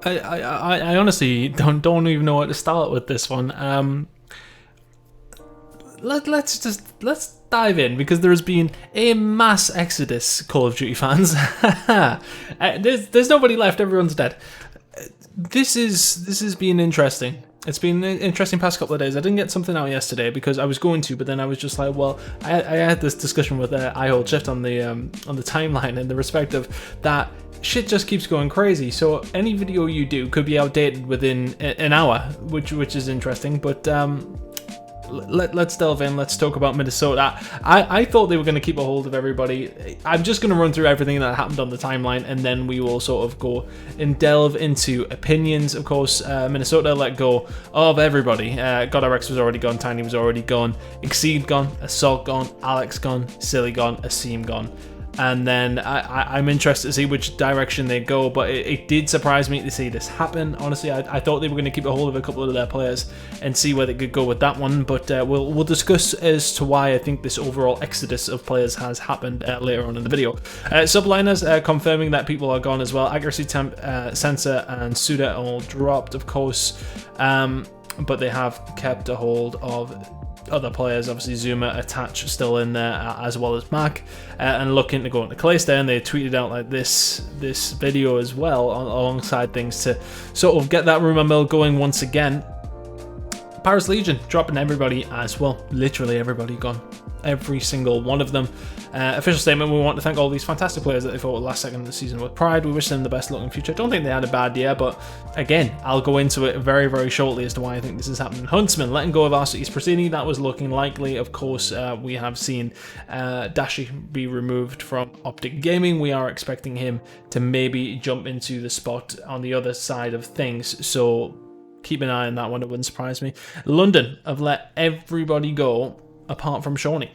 I honestly don't even know where to start with this one. Let's dive in, because there has been a mass exodus, Call of Duty fans. There's nobody left. Everyone's dead. This has been interesting. It's been an interesting past couple of days. I didn't get something out yesterday because I was going to, but then I was just like, well, I had this discussion with I Hold Shift on the timeline in the respect of that shit just keeps going crazy. So any video you do could be outdated within an hour, which is interesting. But let's delve in. Let's talk about Minnesota. I thought they were going to keep a hold of everybody. I'm just going to run through everything that happened on the timeline, and then we will sort of go and delve into opinions. Of course, Minnesota let go of everybody. GodRx was already gone, Tiny was already gone, Exceed gone, Assault gone, Alex gone, Silly gone, Asim gone. And then I'm interested to see which direction they go, but it did surprise me to see this happen. Honestly, I thought they were going to keep a hold of a couple of their players and see where they could go with that one, but we'll discuss as to why I think this overall exodus of players has happened later on in the video. Subliners confirming that people are gone as well. Accuracy temp, Sensor and Suda all dropped, of course, but they have kept a hold of other players. Obviously Zuma, Attach still in there, as well as Mac, and looking to go into Calista, and they tweeted out like this video as well alongside things to sort of get that rumour mill going once again. Paris Legion dropping everybody as well, literally everybody gone, every single one of them. Official statement: we want to thank all these fantastic players that they fought last second of the season with pride. We wish them the best luck in the future. Don't think they had a bad year, but again, I'll go into it very, very shortly as to why I think this is happening. Huntsman letting go of Arceus Prasini, that was looking likely. Of course, we have seen Dashi be removed from Optic Gaming. We are expecting him to maybe jump into the spot on the other side of things, so keep an eye on that one. It wouldn't surprise me. London have let everybody go apart from Shawnee.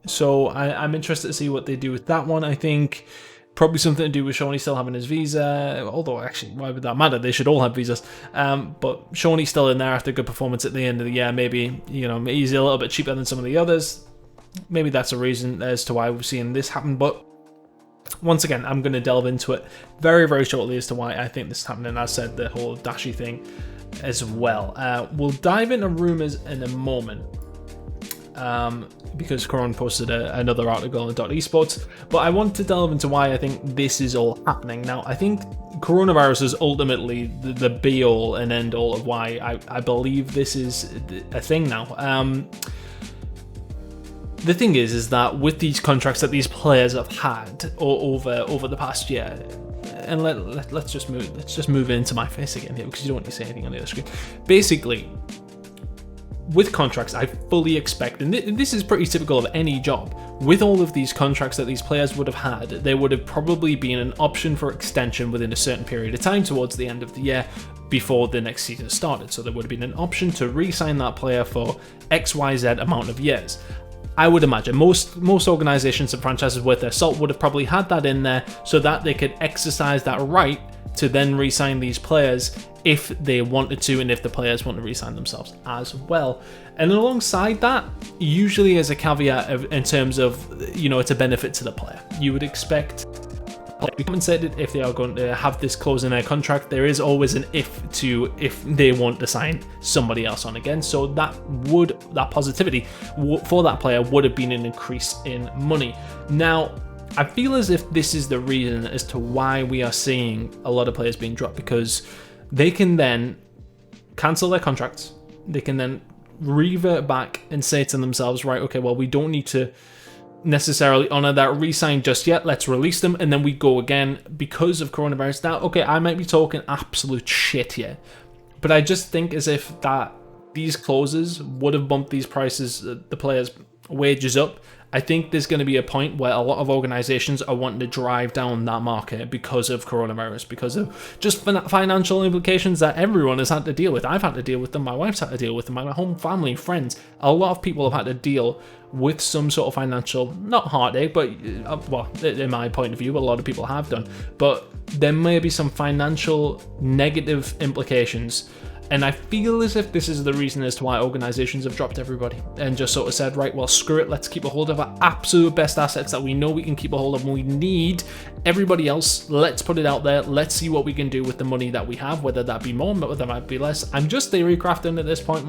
So I'm interested to see what they do with that one. I think probably something to do with Shawnee still having his visa, although actually, why would that matter? They should all have visas. But Shawnee's still in there after a good performance at the end of the year. Maybe, he's a little bit cheaper than some of the others. Maybe that's a reason as to why we're seeing this happen. But once again, I'm going to delve into it very, very shortly as to why I think this is happening. As I said, the whole Dashi thing as well. We'll dive into rumours in a moment. Because Coron posted another article on Esports, but I want to delve into why I think this is all happening. Now, I think coronavirus is ultimately the be-all and end-all of why I believe this is a thing now. The thing is that with these contracts that these players have had over the past year, and let's just move into my face again here, because you don't want to say anything on the other screen. Basically, with contracts, I fully expect, and this is pretty typical of any job, with all of these contracts that these players would have had, there would have probably been an option for extension within a certain period of time towards the end of the year before the next season started. So there would have been an option to re-sign that player for XYZ amount of years. I would imagine most organizations and franchises with their salt would have probably had that in there so that they could exercise that right to then re-sign these players if they wanted to, and if the players want to re-sign themselves as well. And alongside that, usually as a caveat in terms of, it's a benefit to the player. You would expect to be compensated if they are going to have this clause in their contract. There is always an if they want to sign somebody else on again. So that positivity for that player would have been an increase in money. Now, I feel as if this is the reason as to why we are seeing a lot of players being dropped, because they can then cancel their contracts. They can then revert back and say to themselves, right, okay, well, we don't need to necessarily honor that re-sign just yet. Let's release them, and then we go again because of coronavirus. Now, okay, I might be talking absolute shit here, but I just think as if that these clauses would have bumped these prices, the players' wages up. I think there's going to be a point where a lot of organizations are wanting to drive down that market because of coronavirus, because of just financial implications that everyone has had to deal with. I've had to deal with them, my wife's had to deal with them, my home family, friends. A lot of people have had to deal with some sort of financial, not heartache, but, well, in my point of view, a lot of people have done. But there may be some financial negative implications And I feel as if this is the reason as to why organizations have dropped everybody and just sort of said, right, well, screw it, let's keep a hold of our absolute best assets that we know we can keep a hold of, and we need everybody else. Let's put it out there. Let's see what we can do with the money that we have, whether that be more, whether that might be less. I'm just theory crafting at this point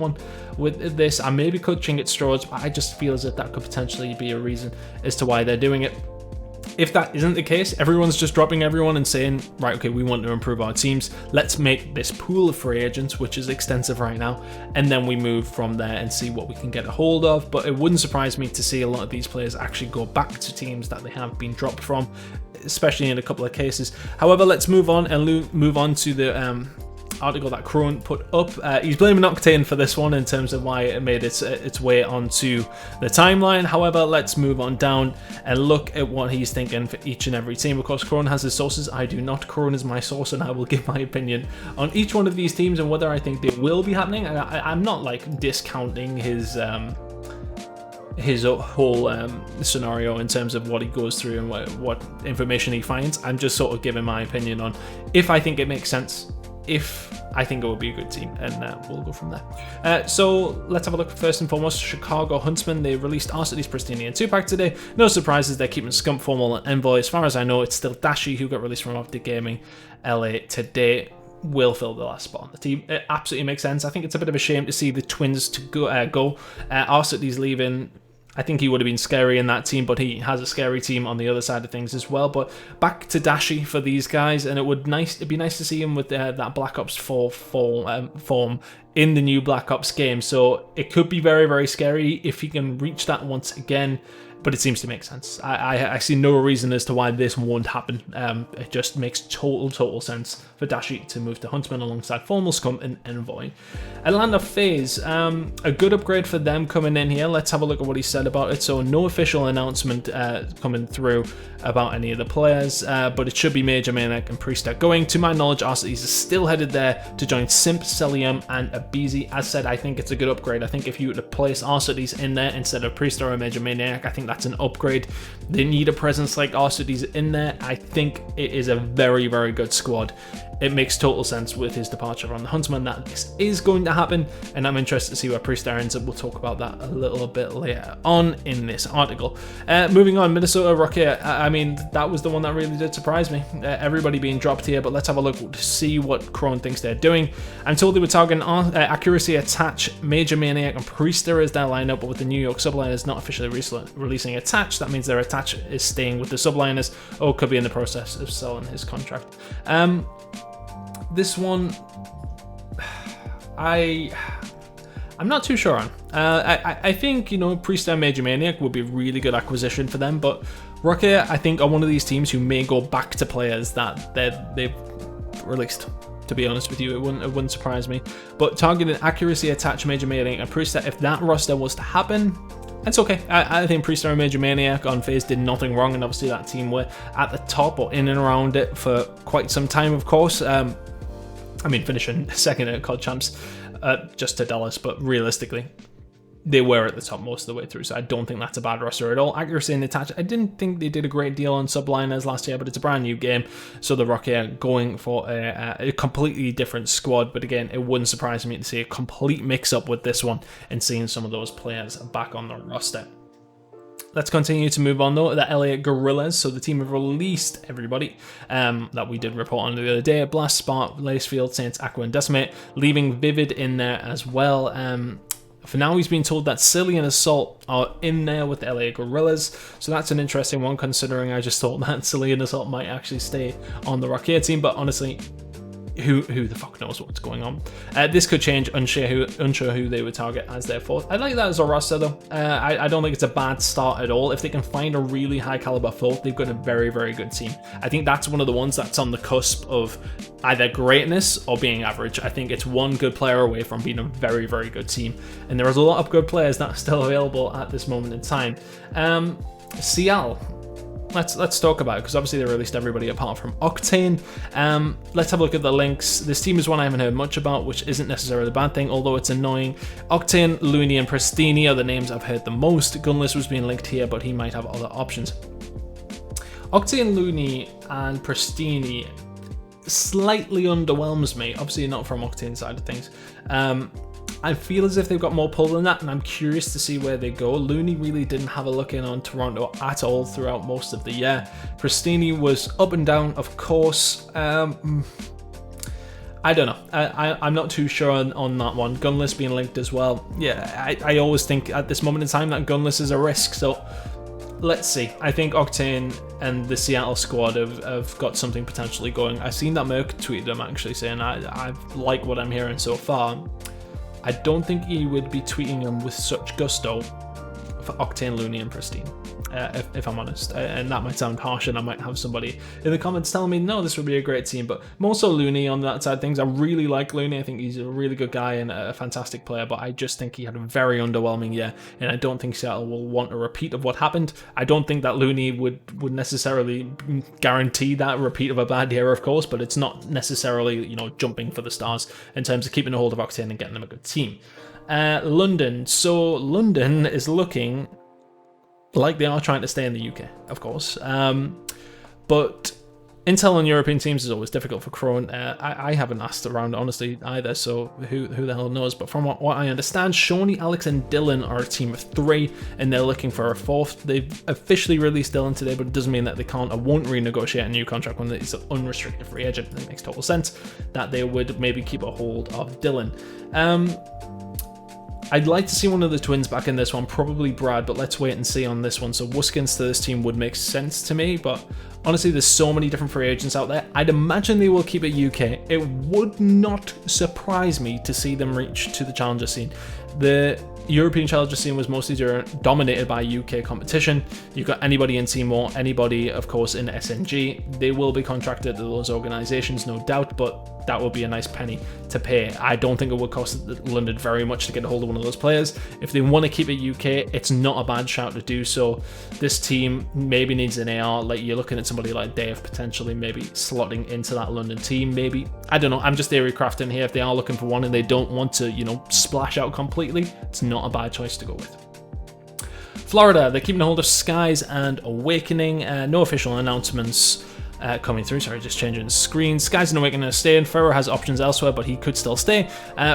with this. I may be clutching at straws, but I just feel as if that could potentially be a reason as to why they're doing it. If that isn't the case, everyone's just dropping everyone and saying, right, okay, we want to improve our teams. Let's make this pool of free agents, which is extensive right now, and then we move from there and see what we can get a hold of. But it wouldn't surprise me to see a lot of these players actually go back to teams that they have been dropped from, especially in a couple of cases. However, let's move on and move on to the article that Crone put up. He's blaming Octane for this one in terms of why it made its way onto the timeline. However, let's move on down and look at what he's thinking for each and every team. Of course, Crone has his sources. I do not. Crone is my source, and I will give my opinion on each one of these teams and whether I think they will be happening. And I'm not like discounting his whole scenario in terms of what he goes through and what information he finds. I'm just sort of giving my opinion on if I think it makes sense, if I think it would be a good team, and we'll go from there. So let's have a look. First and foremost, Chicago Huntsmen. They released Arcity's Pristini and 2-pack today. No surprises, they're keeping Scump, Formal, and Envoy. As far as I know, it's still Dashi, who got released from Optic Gaming LA today, will fill the last spot on the team. It absolutely makes sense. I think it's a bit of a shame to see the Twins to go. Arcity's leaving. I think he would have been scary in that team, but he has a scary team on the other side of things as well. But back to Dashi for these guys, and it'd be nice to see him with that Black Ops 4 form in the new Black Ops game. So it could be very, very scary if he can reach that once again. But it seems to make sense. I see no reason as to why this won't happen. It just makes total sense for Dashi to move to Huntsman alongside Formal, Scum, and Envoy. Atlanta FaZe, a good upgrade for them coming in here. Let's have a look at what he said about it. So no official announcement coming through about any of the players, but it should be Major Maniac and Priester going. To my knowledge, Arcity's is still headed there to join Simp, Celium, and Abizi. As said, I think it's a good upgrade. I think if you were to place Arcity's in there instead of Priester or Major Maniac, I think that's an upgrade. They need a presence like Arcity's in there. I think it is a very, very good squad. It makes total sense with his departure from the Huntsman that this is going to happen, and I'm interested to see where Priester ends up. We'll talk about that a little bit later on in this article. Moving on, Minnesota Rocket. I mean, that was the one that really did surprise me. Everybody being dropped here, but let's have a look to see what Crone thinks they're doing. I'm told they were targeting Accuracy, Attach, Major Maniac, and Priester as their lineup, but with the New York subliners not officially releasing Attach, that means their Attach is staying with the subliners, or could be in the process of selling his contract. This one, I'm not too sure on. I think, Priester and Major Maniac would be a really good acquisition for them, but Rocket, I think, are one of these teams who may go back to players that they've released. To be honest with you, it wouldn't surprise me. But targeting Accuracy, Attach, Major Maniac, and Priester, if that roster was to happen, it's okay. I think Priester and Major Maniac on FaZe did nothing wrong, and obviously that team were at the top or in and around it for quite some time, of course. Finishing second at COD Champs just to Dallas, but realistically, they were at the top most of the way through, so I don't think that's a bad roster at all. Accuracy and Attach, I didn't think they did a great deal on subliners last year, but it's a brand new game, so the Rocket are going for a completely different squad. But again, it wouldn't surprise me to see a complete mix-up with this one and seeing some of those players back on the roster. Let's continue to move on though. The LA Gorillas, so the team have released everybody that we did report on the other day. Blast, Spark, Lacefield, Saints, Aqua, and Decimate, leaving Vivid in there as well. For now, he's been told that Silly and Assault are in there with the LA Gorillas, so that's an interesting one, considering I just thought that Silly and Assault might actually stay on the Rocket team, but honestly, who the fuck knows what's going on. This could change, unsure who they would target as their fourth. I like that as a roster though. I don't think it's a bad start at all. If they can find a really high caliber fourth, they've got a very, very good team. I think that's one of the ones that's on the cusp of either greatness or being average. I think it's one good player away from being a very, very good team, and there is a lot of good players that are still available at this moment in time. CL, let's talk about it, because obviously they released everybody apart from Octane. Let's have a look at the links. This team is one I haven't heard much about, which isn't necessarily a bad thing, although it's annoying. Octane, Looney, and Pristini are the names I've heard the most. Gunless was being linked here, but he might have other options. Octane, Looney, and Pristini, slightly underwhelms me. Obviously not from Octane side of things. I feel as if they've got more pull than that, and I'm curious to see where they go. Looney really didn't have a look in on Toronto at all throughout most of the year. Pristini was up and down, of course. I don't know. I'm not too sure on that one. Gunless being linked as well. Yeah, I always think at this moment in time that Gunless is a risk, so let's see. I think Octane and the Seattle squad have got something potentially going. I've seen that Merc tweeted him actually saying, I like what I'm hearing so far. I don't think he would be tweeting him with such gusto for Octane, Looney, and Pristine, if I'm honest. And that might sound harsh, and I might have somebody in the comments telling me, no, this would be a great team, but more so Looney on that side of things. I really like Looney. I think he's a really good guy and a fantastic player, but I just think he had a very underwhelming year, and I don't think Seattle will want a repeat of what happened. I don't think that Looney would necessarily guarantee that repeat of a bad year, of course, but it's not necessarily, you know, jumping for the stars in terms of keeping a hold of Octane and getting them a good team. London. So London is looking like they are trying to stay in the UK, of course. But intel on European teams is always difficult for Crone. I haven't asked around, honestly, either, so who the hell knows? But from what I understand, Shawnee, Alex, and Dylan are a team of 3, and they're looking for a 4th. They've officially released Dylan today, but it doesn't mean that they can't or won't renegotiate a new contract when he's an unrestricted free agent. It makes total sense that they would maybe keep a hold of Dylan. I'd like to see one of the twins back in this one, probably Brad, but let's wait and see on this one. So Wuskins to this team would make sense to me, but honestly, there's so many different free agents out there. I'd imagine they will keep it UK. It would not surprise me to see them reach to the challenger scene. The European challenger scene was mostly dominated by UK competition. You've got anybody in Timor, anybody, of course, in SNG. They will be contracted to those organizations, no doubt, but that would be a nice penny to pay. I don't think it would cost London very much to get a hold of one of those players. If they want to keep it UK, it's not a bad shout to do so. This team maybe needs an AR. Like, you're looking at somebody like Dave potentially maybe slotting into that London team. Maybe, I don't know, I'm just theory crafting here. If they are looking for one and they don't want to, you know, splash out completely, it's not a bad choice to go with. Florida, they're keeping a hold of Skies and Awakening. No official announcements coming through. Sorry, just changing the screen. Skies and Awakening are staying. Ferro has options elsewhere, but he could still stay.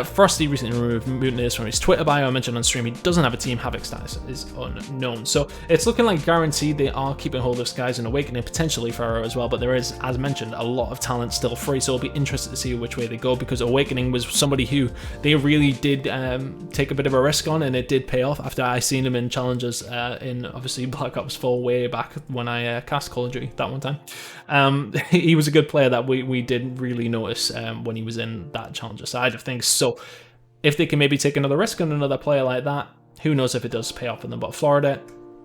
Frosty recently removed Mutineers from his Twitter bio. I mentioned on stream he doesn't have a team. Havoc status is unknown. So it's looking like guaranteed they are keeping hold of Skies and Awakening, potentially Ferro as well, but there is, as mentioned, a lot of talent still free, so I'll be interested to see which way they go, because Awakening was somebody who they really did take a bit of a risk on, and it did pay off after I seen him in challenges in obviously Black Ops 4 way back when I cast Call of Duty that one time. He was a good player that we did really notice when he was in that challenger side of things. So if they can maybe take another risk on another player like that, who knows if it does pay off for them. But Florida,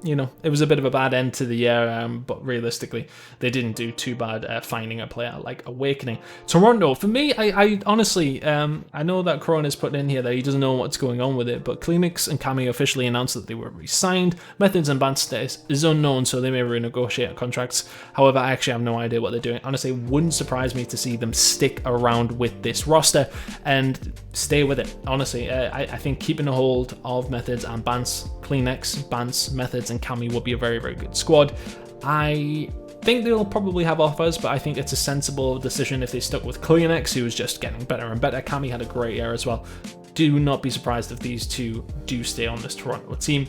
you know, it was a bit of a bad end to the year, but realistically, they didn't do too bad finding a player like Awakening. Toronto, for me, I honestly, I know that Corona is putting in here that he doesn't know what's going on with it, but Kleenex and Kami officially announced that they were re-signed. Methods and band status is unknown, so they may renegotiate contracts. However, I actually have no idea what they're doing. Honestly, it wouldn't surprise me to see them stick around with this roster and stay with it. Honestly, I think keeping a hold of Methods and Bance, Kleenex, Bance, Methods, and Kami would be a very, very good squad. I think they'll probably have offers, but I think it's a sensible decision if they stuck with Kleenex, who was just getting better and better. Kami had a great year as well. Do not be surprised if these two do stay on this Toronto team.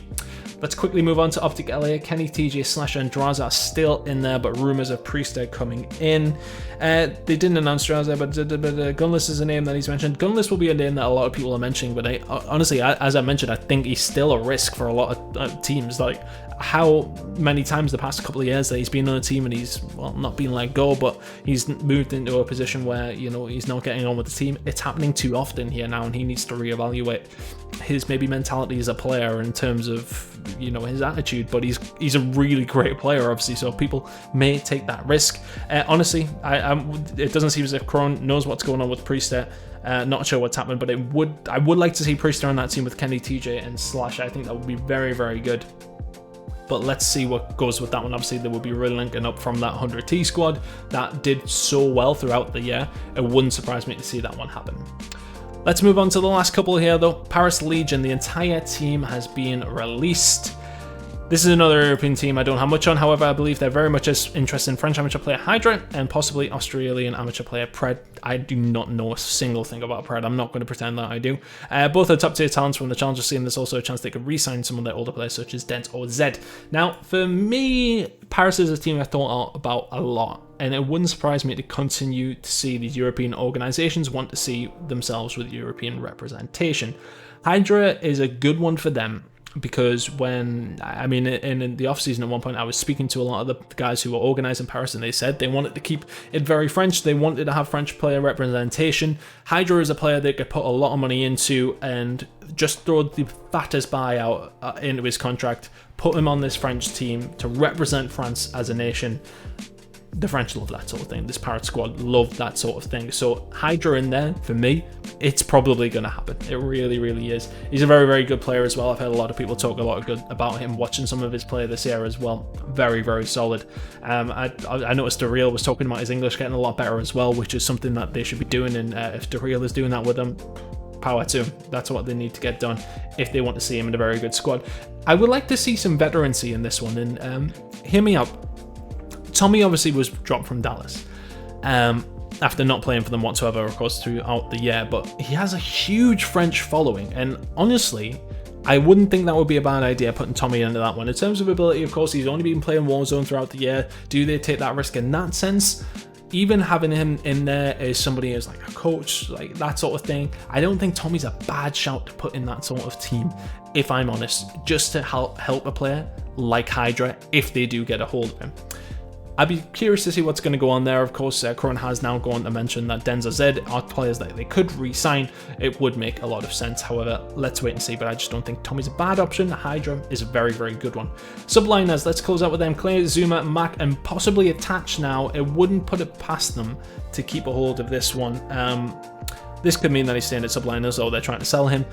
Let's quickly move on to Optic LA. Kenny, TJ, Slash, and Draza are still in there, but rumors of Priester coming in. They didn't announce Draza, but Gunless is a name that he's mentioned. Gunless will be a name that a lot of people are mentioning, but honestly, as I mentioned, I think he's still a risk for a lot of teams. Like, how many times the past couple of years that he's been on a team and he's, well, not been let go, but he's moved into a position where, you know, he's not getting on with the team. It's happening too often here now, and he needs to reevaluate his maybe mentality as a player in terms of, you know, his attitude. But he's a really great player, obviously, so people may take that risk. Honestly, it doesn't seem as if Kron knows what's going on with Priester. Not sure what's happened, but I would like to see Priester on that team with Kenny, TJ, and Slash. I think that would be very, very good. But let's see what goes with that one. Obviously, they will be really linking up from that 100T squad that did so well throughout the year. It wouldn't surprise me to see that one happen. Let's move on to the last couple here, though. Paris Legion, the entire team has been released. This is another European team I don't have much on, however I believe they're very much as interested in French amateur player Hydra and possibly Australian amateur player Pred. I do not know a single thing about Pred, I'm not going to pretend that I do. Both are top tier talents from the challenger scene. There's also a chance they could re-sign some of their older players such as Dent or Zed. Now for me, Paris is a team I thought about a lot, and it wouldn't surprise me to continue to see these European organisations want to see themselves with European representation. Hydra is a good one for them, because when, I mean, in the off-season at one point, I was speaking to a lot of the guys who were organising Paris, and they said they wanted to keep it very French. They wanted to have French player representation. Hydra is a player they could put a lot of money into and just throw the fattest buyout into his contract, put him on this French team to represent France as a nation. The French love that sort of thing. This Paris squad loved that sort of thing. So Hydra in there, for me, it's probably going to happen. It really, really is. He's a very, very good player as well. I've heard a lot of people talk a lot of good about him, watching some of his play this year as well. Very, very solid. I noticed Real was talking about his English getting a lot better as well, which is something that they should be doing. And if Real is doing that with them, power to him. That's what they need to get done if they want to see him in a very good squad. I would like to see some veterancy in this one. And hear me out. Tommy obviously was dropped from Dallas after not playing for them whatsoever, of course, throughout the year, but he has a huge French following, and honestly, I wouldn't think that would be a bad idea putting Tommy into that one. In terms of ability, of course, he's only been playing Warzone throughout the year. Do they take that risk in that sense? Even having him in there as somebody as like a coach, like that sort of thing, I don't think Tommy's a bad shout to put in that sort of team, if I'm honest, just to help a player like Hydra if they do get a hold of him. I'd be curious to see what's going to go on there. Of course, Curran has now gone to mention that Denza Zed are players that they could re-sign. It would make a lot of sense. However, let's wait and see, but I just don't think Tommy's a bad option. Hydra is a very, very good one. Subliners, let's close out with them. Clay, Zuma, Mac, and possibly Attach now. It wouldn't put it past them to keep a hold of this one. This could mean that he's staying at Subliners, or they're trying to sell him.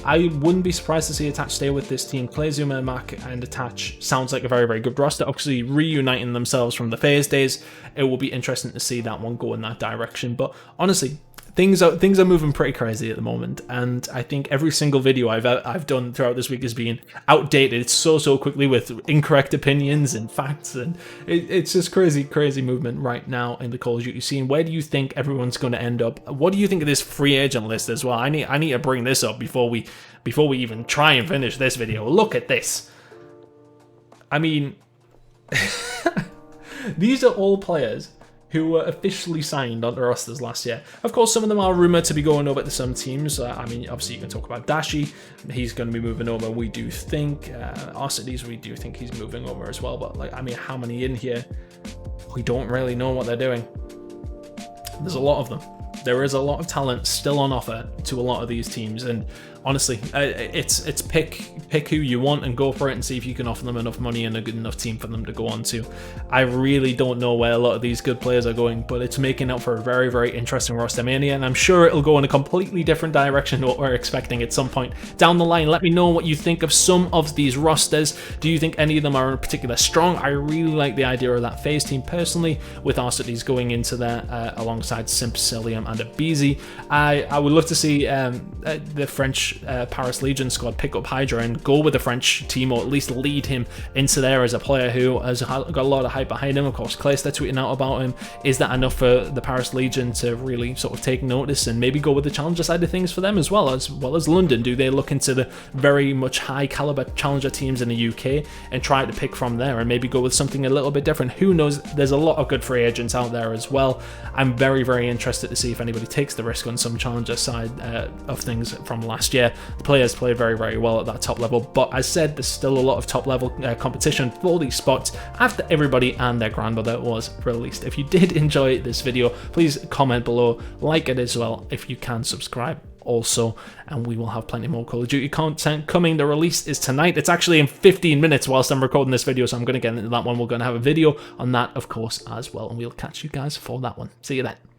I wouldn't be surprised to see Attach stay with this team. Clay, Zuma, Mac, and Attach sounds like a very, very good roster. Obviously, reuniting themselves from the FaZe days, it will be interesting to see that one go in that direction. But honestly, things are moving pretty crazy at the moment, and I think every single video I've done throughout this week is being outdated so quickly with incorrect opinions and facts, and it's just crazy movement right now in the Call of Duty scene. Where do you think everyone's going to end up? What do you think of this free agent list as well? I need to bring this up before we even try and finish this video. Look at this. I mean, these are all players who were officially signed onto rosters last year. Of course, some of them are rumoured to be going over to some teams. I mean, obviously you can talk about Dashi. He's going to be moving over, we do think. Arcides, we do think he's moving over as well. But, like, I mean, how many in here? We don't really know what they're doing. There's a lot of them. There is a lot of talent still on offer to a lot of these teams, and honestly, it's pick who you want and go for it and see if you can offer them enough money and a good enough team for them to go on to. I really don't know where a lot of these good players are going, but it's making up for a very, very interesting Rostermania, and I'm sure it'll go in a completely different direction to what we're expecting at some point down the line. Let me know what you think of some of these rosters. Do you think any of them are in particular strong? I really like the idea of that FaZe team personally, with Arcides going into there alongside Simp, Cilium, and Abizi. I would love to see the French Paris Legion squad pick up Hydra and go with the French team, or at least lead him into there as a player who has got a lot of hype behind him. Of course, Clay's tweeting out about him. Is that enough for the Paris Legion to really sort of take notice and maybe go with the challenger side of things for them as well as London? Do they look into the very much high caliber challenger teams in the UK and try to pick from there and maybe go with something a little bit different? Who knows? There's a lot of good free agents out there as well. I'm very, very interested to see if anybody takes the risk on some challenger side of things from last year. The players played very, very well at that top level, but as said, there's still a lot of top level competition for these spots after everybody and their grandmother was released. If you did enjoy this video, please comment below, like it as well if you can, subscribe also, and we will have plenty more Call of Duty content coming. The release is tonight. It's actually in 15 minutes whilst I'm recording this video, so I'm going to get into that one. We're going to have a video on that, of course, as well, and we'll catch you guys for that one. See you then.